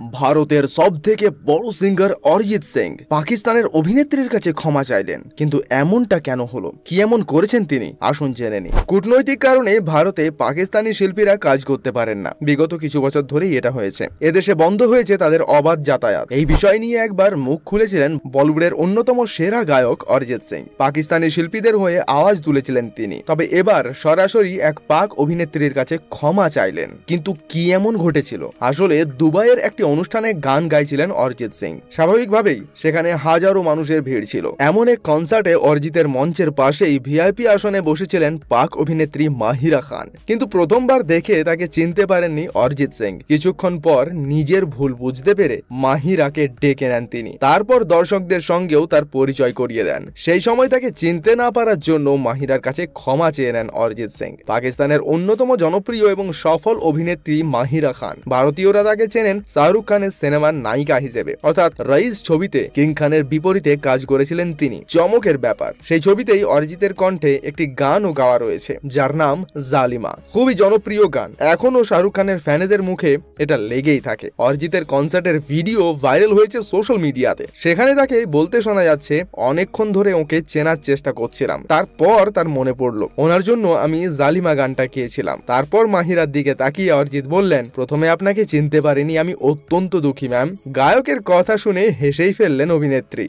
ভারতের সবথেকে বড় সিঙ্গার অরিজিৎ সিং পাকিস্তানের অভিনেত্রীর কাছে ক্ষমা চাইলেন, কিন্তু এমনটা কেন হলো, কি এমন করেছেন তিনি, আসুন জেনে নিই। কূটনৈতিক কারণে ভারতে পাকিস্তানি শিল্পীরা কাজ করতে পারেন না। বিগত কিছু বছর ধরেই এটা হয়েছে। এদেশে বন্ধ হয়েছে তাদের অবাধ যাতায়াত। এই বিষয় নিয়ে একবার মুখ খুলেছিলেন বলিউডের অন্যতম সেরা গায়ক অরিজিৎ সিং। পাকিস্তানি শিল্পীদের হয়ে আওয়াজ তুলেছিলেন তিনি। তবে এবার সরাসরি এক পাক অভিনেত্রীর কাছে ক্ষমা চাইলেন। কিন্তু কি এমন ঘটেছিল? আসলে দুবাইয়ের একটি অনুষ্ঠানে গান গাইছিলেন অরিজিৎ সিং। স্বাভাবিকভাবেই সেখানে হাজারো মানুষের ভিড় ছিল। এমন এক কনসার্টে অরিজিতের মঞ্চের পাশেই ভিআইপি আসনে বসেছিলেন পাক অভিনেত্রী মাহিরা খান। কিন্তু প্রথমবার দেখে তাকে চিনতে পারেননি অরিজিৎ সিং। কিছুক্ষণ পর নিজের ভুল বুঝতে পেরে মাহিরাকে ডেকে নেন তিনি। তারপর দর্শকদের সঙ্গেও তার পরিচয় করিয়ে দেন। সেই সময় তাকে চিনতে না পারার জন্য মাহিরার কাছে ক্ষমা চেয়ে নেন অরিজিৎ সিং। পাকিস্তানের অন্যতম জনপ্রিয় এবং সফল অভিনেত্রী মাহিরা খান। ভারতীয়রা তাকে চেনেন শাহরুখ খানের সিনেমার নায়িকা হিসেবে, অর্থাৎ রাইস ছবিতে কিং খানের বিপরীতে কাজ করেছিলেন তিনি। চমকের ব্যাপার, সেই ছবিতেই অরিজিতের কণ্ঠে একটি গানও গাওয়া রয়েছে, যার নাম জালিমা। খুবই জনপ্রিয় গান। এখনো শাহরুখ খানের ফ্যানেদের মুখে এটা লেগেই থাকে। অরিজিতের কনসার্টের ভিডিও ভাইরাল হয়েছে সোশ্যাল মিডিয়াতে। সেখানে তাকে বলতে শোনা যাচ্ছে, অনেকক্ষণ ধরে ওকে চেনার চেষ্টা করছিলাম, তারপর তার মনে পড়লো ওনার জন্য আমি জালিমা গানটা গেয়েছিলাম। তারপর মাহিরার দিকে তাকিয়ে অরিজিৎ বললেন, প্রথমে আপনাকে চিনতে পারিনি, আমি অত্যন্ত দুঃখী ম্যাম। গায়কের কথা শুনে হেসেই ফেললেন অভিনেত্রী।